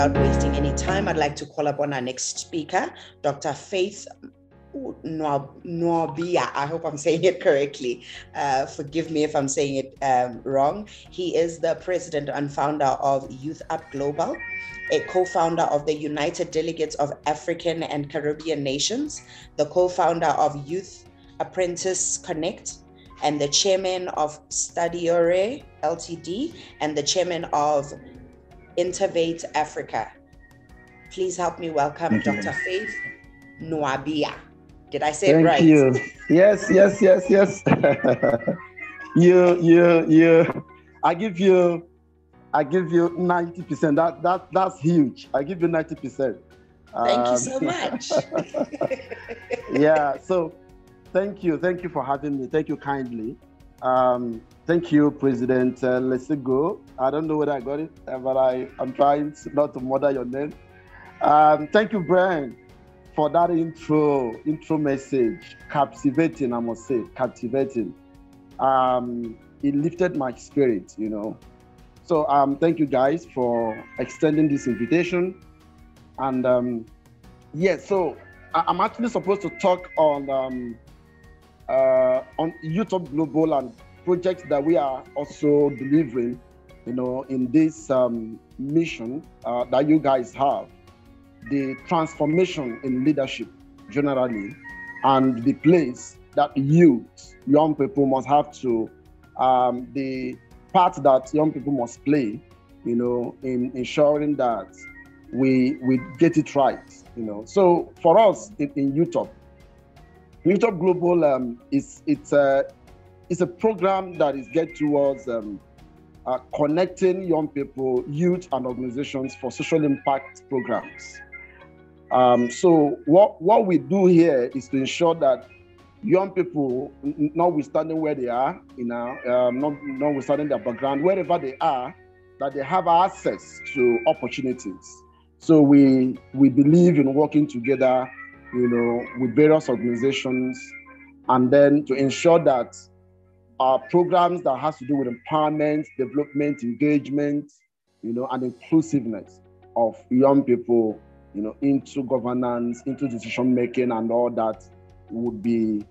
without wasting any time, I'd like to call upon our next speaker, Dr. Faith Nwaobia. I hope I'm saying it correctly. Forgive me if I'm saying it wrong. He is the president and founder of YouthUp Global, a co-founder of the United Delegates of African and Caribbean Nations, the co-founder of Youth Apprentice Connect, and the chairman of Studiore Ltd, and the chairman of Intervate Africa. Please help me welcome Dr. Faith Nwaobia. Did I say it right? Thank you. Yes. I give you 90%. That's huge. I give you 90%. Thank you so much. Yeah. So, thank you for having me. Thank you kindly. Thank you, President Let's Go. I don't know whether I got it, but I'm trying not to murder your name. Thank you, Brian, for that intro message. Captivating, I must say, captivating. It lifted my spirit, you know. So thank you guys for extending this invitation. And so I'm actually supposed to talk on YouthUp Global and projects that we are also delivering, you know, in this mission that you guys have. The transformation in leadership generally, and the place that young people must have to, the part that young people must play, you know, in ensuring that we get it right, you know. So for us in YouthUp Global, it's a program that is geared towards connecting young people, youth, and organizations for social impact programs. So what we do here is to ensure that young people, notwithstanding where they are, you know, notwithstanding their background, wherever they are, that they have access to opportunities. So we believe in working together, you know, with various organizations, and then to ensure that our programs that has to do with empowerment, development, engagement, you know, and inclusiveness of young people, you know, into governance, into decision making, and all that would be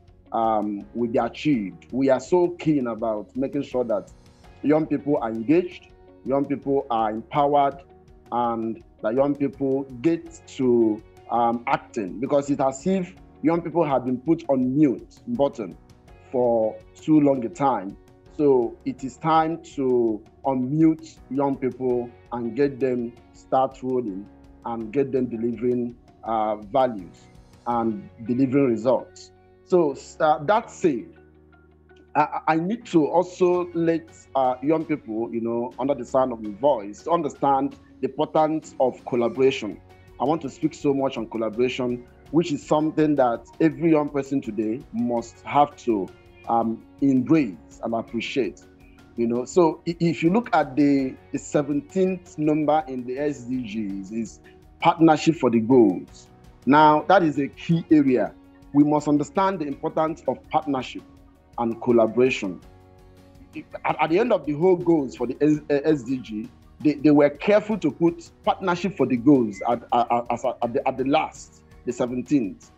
achieved. We are so keen about making sure that young people are engaged, young people are empowered, and that young people get to acting, because it's as if young people have been put on mute button for too long a time. So it is time to unmute young people and get them start rolling and get them delivering values and delivering results. So that said, I need to also let young people, you know, under the sound of my voice, to understand the importance of collaboration. I want to speak so much on collaboration, which is something that every young person today must have to embrace and appreciate. You know, so if you look at the 17th number in the SDGs, is partnership for the goals. Now, that is a key area. We must understand the importance of partnership and collaboration. At the end of the whole goals for the SDG, they were careful to put partnership for the goals at the last, the 17th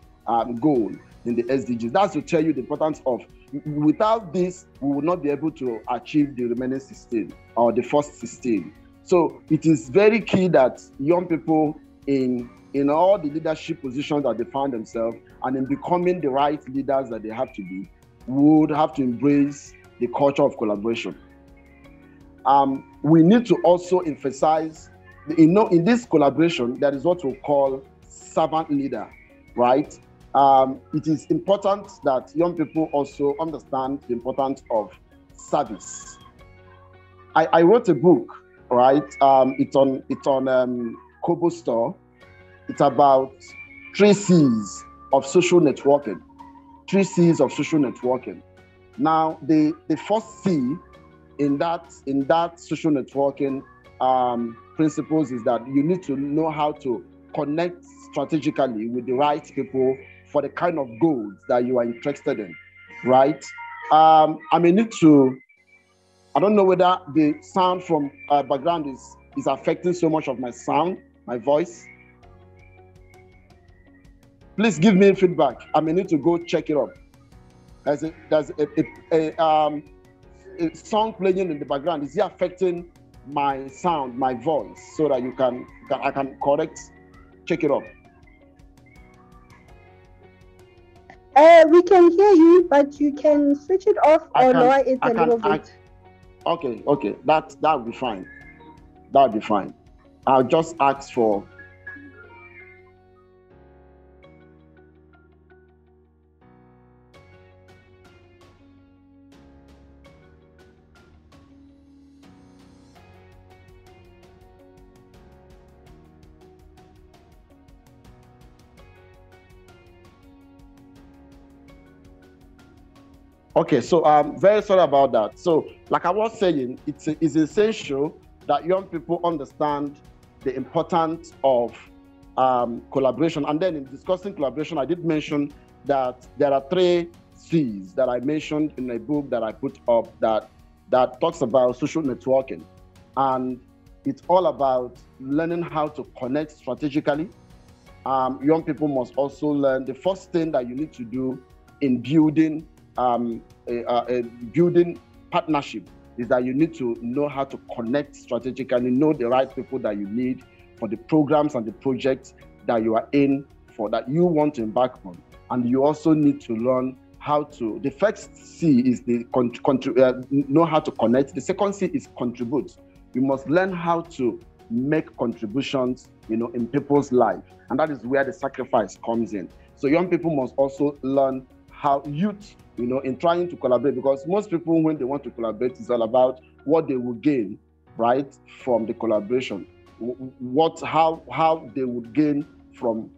goal in the SDGs. That's to tell you the importance of, without this, we will not be able to achieve the remaining 16 or the first 16. So it is very key that young people in all the leadership positions that they find themselves, and in becoming the right leaders that they have to be, would have to embrace the culture of collaboration. We need to also emphasize, you know, in this collaboration, there is what we call servant leader, right? It is important that young people also understand the importance of service. I wrote a book, right? It's on Kobo Store. It's about 3 C's of social networking. 3 C's of social networking. Now, the first C in that social networking principles is that you need to know how to connect strategically with the right people for the kind of goals that you are interested in, right? I may need to, I don't know whether the sound from background is affecting so much of my sound. My voice? Please give me feedback. I may need to go check it up. There's a song playing in the background. Is it affecting my sound, my voice, so that I can correct, check it up? We can hear you, but you can switch it off or lower it a little bit. Okay, that would be fine. That would be fine. I'll just ask for. Okay, so I'm very sorry about that. So, like I was saying, it's essential that young people understand the importance of collaboration. And then in discussing collaboration, I did mention that there are 3 C's that I mentioned in a book that I put up that talks about social networking. And it's all about learning how to connect strategically. Young people must also learn the first thing that you need to do in building building partnership is that you need to know how to connect strategically, know the right people that you need for the programs and the projects that you are in for, that you want to embark on. And you also need to learn how to, the first C is the know how to connect. The second C is contribute. You must learn how to make contributions, in people's life. And that is where the sacrifice comes in. So young people must also learn how youth, in trying to collaborate, because most people, when they want to collaborate, it's all about what they will gain, right, from the collaboration. How they would gain from,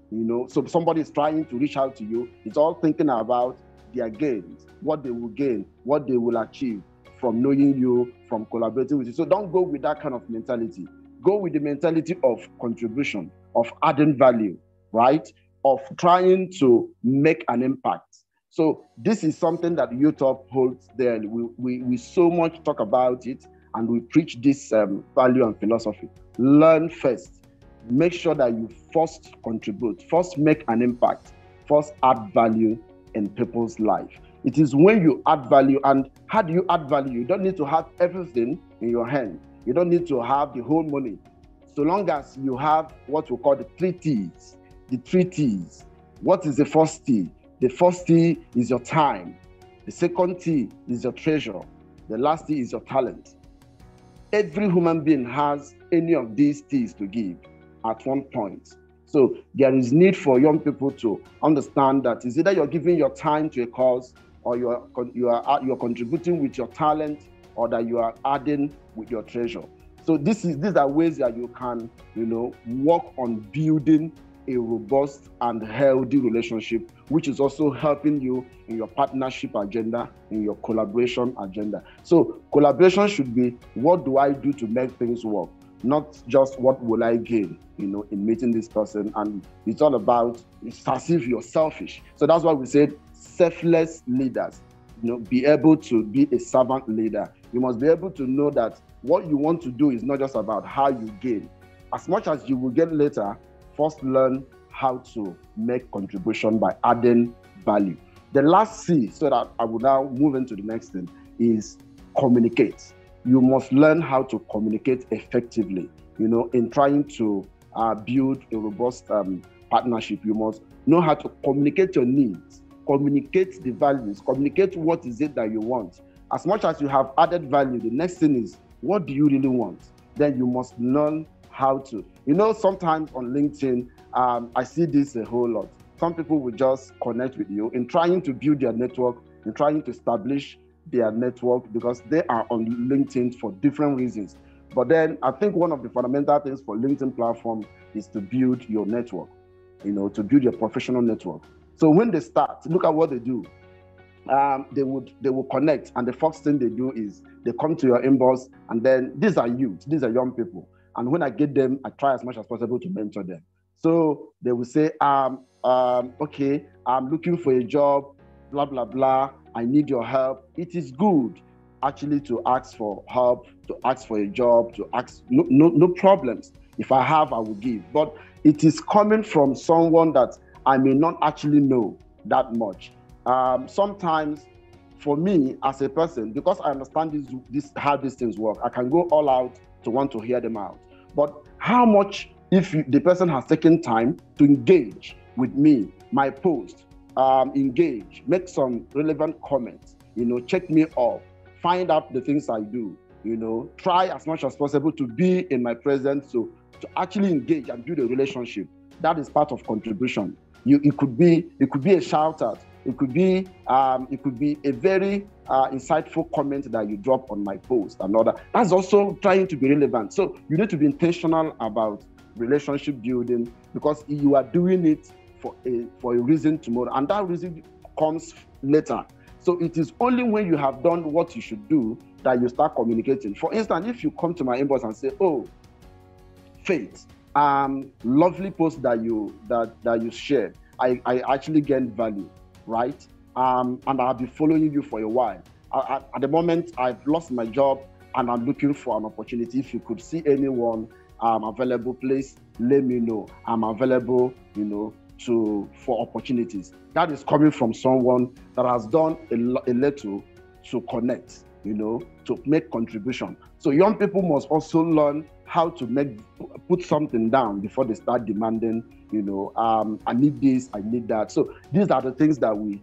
so if somebody is trying to reach out to you, it's all thinking about their gains, what they will gain, what they will achieve from knowing you, from collaborating with you. So don't go with that kind of mentality. Go with the mentality of contribution, of adding value, right, of trying to make an impact. So this is something that YouthUp holds there. We so much talk about it, and we preach this value and philosophy. Learn first. Make sure that you first contribute, first make an impact, first add value in people's life. It is when you add value. And how do you add value? You don't need to have everything in your hand. You don't need to have the whole money. So long as you have what we call the 3 T's. The 3 T's. What is the first T? The first T is your time. The second T is your treasure. The last T is your talent. Every human being has any of these T's to give at one point. So there is need for young people to understand that it's either you're giving your time to a cause, or you're contributing with your talent, or that you are adding with your treasure. So these are ways that you can, work on building a robust and healthy relationship, which is also helping you in your partnership agenda, in your collaboration agenda. So collaboration should be, what do I do to make things work? Not just what will I gain, in meeting this person. And it's all about, it's as if you're selfish. So that's why we said selfless leaders, be able to be a servant leader. You must be able to know that what you want to do is not just about how you gain. As much as you will get later, first learn how to make contribution by adding value. The last C, so that I will now move into the next thing, is communicate. You must learn how to communicate effectively, in trying to build a robust partnership. You must know how to communicate your needs, communicate the values, communicate what is it that you want. As much as you have added value, the next thing is, what do you really want? Then you must learn how to. Sometimes on LinkedIn, I see this a whole lot. Some people will just connect with you in trying to build their network, in trying to establish their network, because they are on LinkedIn for different reasons. But then I think one of the fundamental things for LinkedIn platform is to build your network, to build your professional network. So when they start, look at what they do. They will connect, and the first thing they do is they come to your inbox, and then these are youth, these are young people. And when I get them, I try as much as possible to mentor them. So they will say, okay, I'm looking for a job, blah, blah, blah. I need your help. It is good actually to ask for help, to ask for a job, to ask, no problems. If I have, I will give. But it is coming from someone that I may not actually know that much. Sometimes, for me as a person, because I understand how these things work, I can go all out to want to hear them out. But how much, if the person has taken time to engage with me, my post, engage, make some relevant comments, check me up, find out the things I do, try as much as possible to be in my presence, to actually engage and build a relationship. That is part of contribution. It could be a shout out. It could be a very insightful comment that you drop on my post and all that. That's also trying to be relevant. So you need to be intentional about relationship building, because you are doing it for a reason tomorrow, and that reason comes later. So it is only when you have done what you should do that you start communicating. For instance, if you come to my inbox and say, "Oh, Faith, lovely post that you shared. I actually gained value, right? And I've been following you for a while. At the moment, I've lost my job and I'm looking for an opportunity. If you could see anyone available, please let me know. I'm available, for opportunities." That is coming from someone that has done a little to connect, to make contribution. So young people must also learn how to put something down before they start demanding, I need this, I need that. So these are the things that we,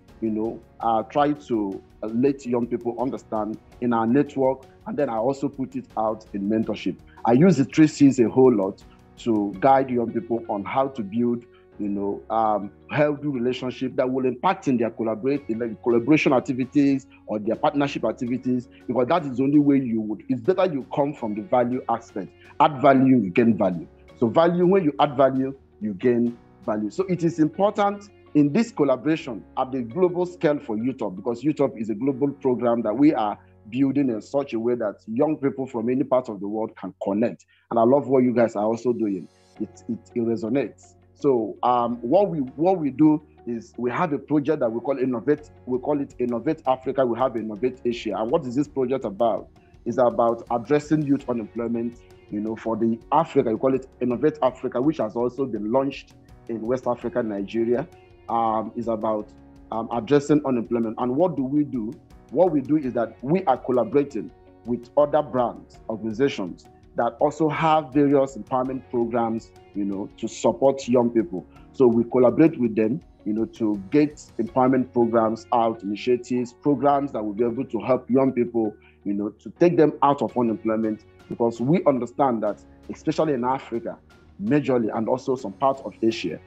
try to let young people understand in our network. And then I also put it out in mentorship. I use the 3 C's a whole lot to guide young people on how to build, healthy relationship that will impact in their collaboration activities or their partnership activities, because that is the only way it's better you come from the value aspect. Add value, you gain value. So value, when you add value, you gain value. So it is important in this collaboration at the global scale for YouthUp, because YouthUp is a global program that we are building in such a way that young people from any part of the world can connect. And I love what you guys are also doing. It resonates. So what we do is we have a project that we call Innovate. We call it Innovate Africa. We have Innovate Asia. And what is this project about? It's about addressing youth unemployment. For the Africa, we call it Innovate Africa, which has also been launched in West Africa, Nigeria. Is about addressing unemployment. And what do we do? What we do is that we are collaborating with other brands, organizations that also have various empowerment programs, to support young people. So we collaborate with them, to get empowerment programs out, initiatives, programs that will be able to help young people, to take them out of unemployment, because we understand that, especially in Africa, majorly, and also some parts of Asia,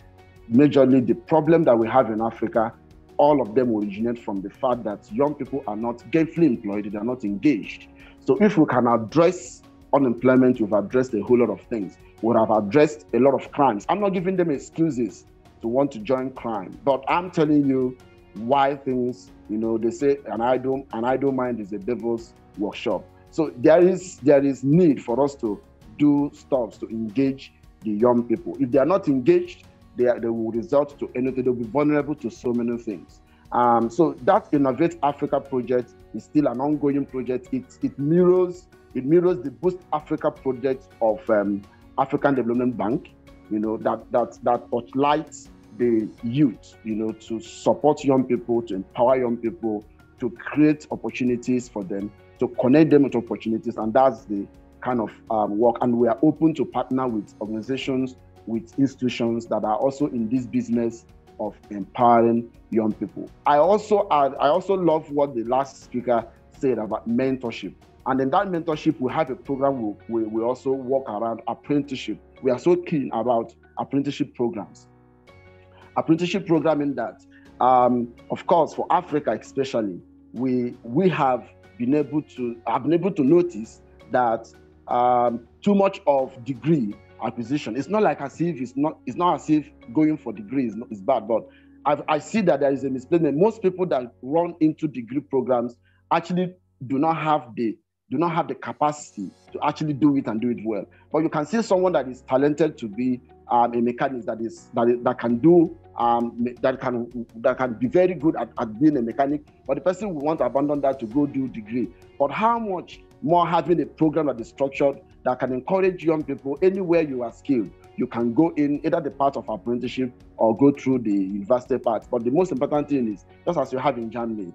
majorly the problem that we have in Africa, all of them originate from the fact that young people are not gainfully employed, they are not engaged. So if we can address unemployment, we've addressed a whole lot of things. We have addressed a lot of crimes. I'm not giving them excuses to want to join crime, but I'm telling you why things, they say an idle mind is a devil's workshop. So there is need for us to do stuff to engage the young people. If they are not engaged, they will result to anything. They'll be vulnerable to so many things. So that Innovate Africa project is still an ongoing project. It mirrors the Boost Africa project of African Development Bank, that spotlights the youth, to support young people, to empower young people, to create opportunities for them, to connect them with opportunities. And that's the kind of work. And we are open to partner with organizations, with institutions that are also in this business of empowering young people. I also love what the last speaker said about mentorship. And in that mentorship, we have a program we also work around apprenticeship. We are so keen about apprenticeship programs. Apprenticeship programming that, of course, for Africa especially, we have been able to notice that too much of degree acquisition. It's not like as if it's not as if going for degree is bad, but I see that there is a misplacement. Most people that run into degree programs actually do not have the capacity to actually do it and do it well. But you can see someone that is talented to be a mechanic that can be very good at being a mechanic, but the person will want to abandon that to go do degree. But how much more having a program that is structured that can encourage young people anywhere you are skilled. You can go in either the part of apprenticeship or go through the university part. But the most important thing is, just as you have in Germany,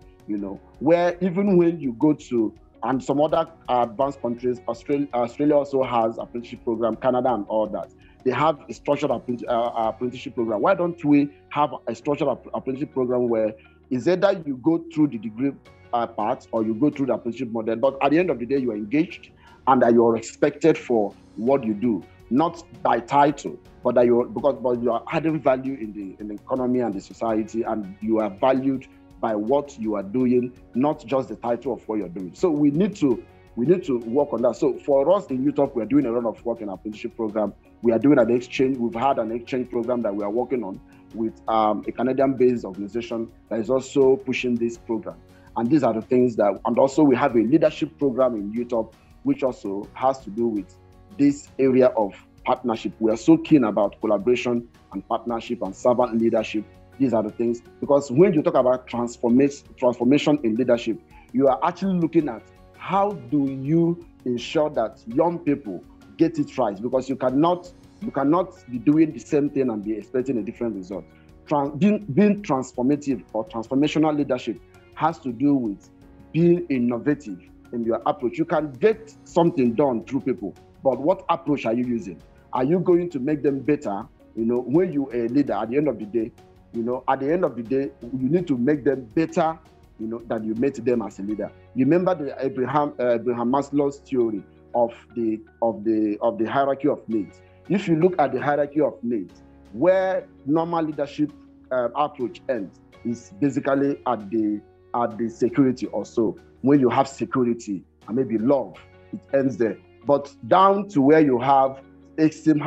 where even when you go to, and some other advanced countries, Australia also has apprenticeship program, Canada and all that. They have a structured apprenticeship program. Why don't we have a structured apprenticeship program where it's either you go through the degree part or you go through the apprenticeship model, but at the end of the day, you are engaged and that you're respected for what you do, not by title, but that you are adding value in the economy and the society, and you are valued by what you are doing, not just the title of what you're doing. So we need to work on that. So for us in YouthUp, we're doing a lot of work in our apprenticeship program. We are doing an exchange. We've had an exchange program that we are working on with a Canadian-based organization that is also pushing this program. And these are the things that, and also we have a leadership program in YouthUp, which also has to do with this area of partnership. We are so keen about collaboration and partnership and servant leadership. These are the things, because when you talk about transformation in leadership, you are actually looking at how do you ensure that young people get it right, because you cannot be doing the same thing and be expecting a different result. Being transformative or transformational leadership has to do with being innovative in your approach. You can get something done through people, but what approach are you using? Are you going to make them better? When you are a leader, at the end of the day, you need to make them better, than you made them as a leader. Remember the Abraham Maslow's theory of the hierarchy of needs. If you look at the hierarchy of needs, where normal leadership approach ends is basically at the security or so. When you have security and maybe love, it ends there. But down to where you have esteem,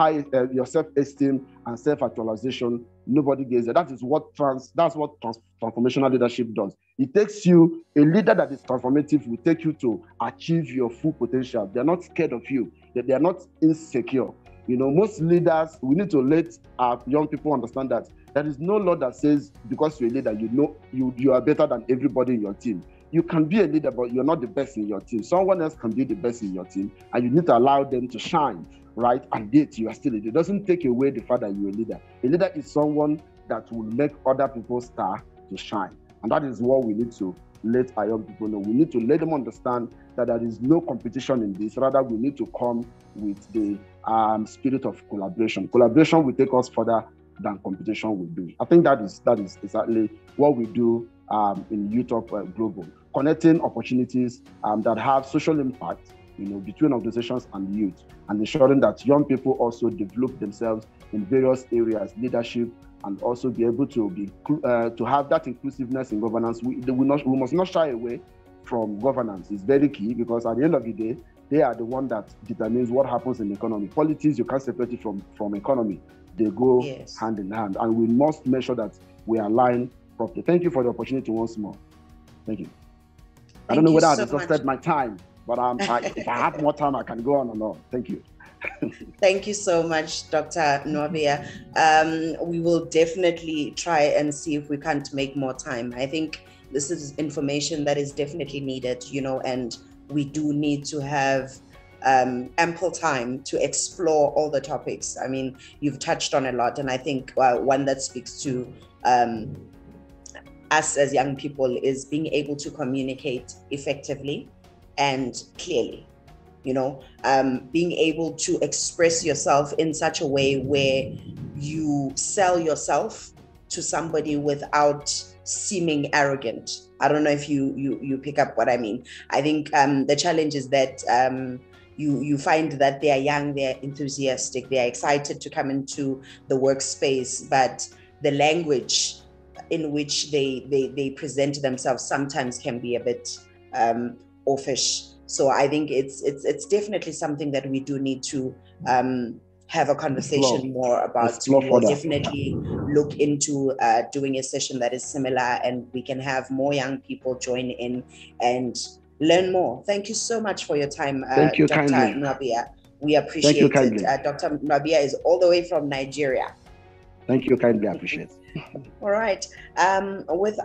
your self-esteem and self-actualization, nobody gets there. That's what transformational leadership does. It takes you, a leader that is transformative will take you to achieve your full potential. They're not scared of you. They're not insecure. Most leaders, we need to let our young people understand that there is no law that says because you're a leader, you are better than everybody in your team. You can be a leader, but you're not the best in your team. Someone else can be the best in your team, and you need to allow them to shine, right? And yet you are still a leader. It doesn't take away the fact that you're a leader. A leader is someone that will make other people start to shine. And that is what we need to let our young people know. We need to let them understand that there is no competition in this. Rather, we need to come with the spirit of collaboration. Collaboration will take us further than competition will do. I think that is exactly what we do in YouthUp Global, connecting opportunities that have social impact, between organizations and youth, and ensuring that young people also develop themselves in various areas, leadership, and also be able to have that inclusiveness in governance. We must not shy away from governance. It's very key, because at the end of the day, they are the one that determines what happens in the economy. Politics, you can't separate it from economy. They go hand in hand, and we must make sure that we align properly. Thank you for the opportunity once more. Thank you. I don't know whether I've exhausted my time, but if I have more time, I can go on and on. Thank you. Thank you so much, Dr. Nwaobia. We will definitely try and see if we can't make more time. I think this is information that is definitely needed, and we do need to have ample time to explore all the topics. I mean, you've touched on a lot, and I think one that speaks to us as young people is being able to communicate effectively and clearly. Being able to express yourself in such a way where you sell yourself to somebody without seeming arrogant. I don't know if you pick up what I mean. I think the challenge is that you find that they are young, they are enthusiastic, they are excited to come into the workspace, but the language in which they present themselves sometimes can be a bit offish. So I think it's definitely something that we do need to have a conversation more about. We will definitely look into doing a session that is similar, and we can have more young people join in and learn more. Thank you so much for your time, Thank you, Dr. Nwaobia. We appreciate it. Dr. Nwaobia is all the way from Nigeria. Thank you kindly. I appreciate it. All right. With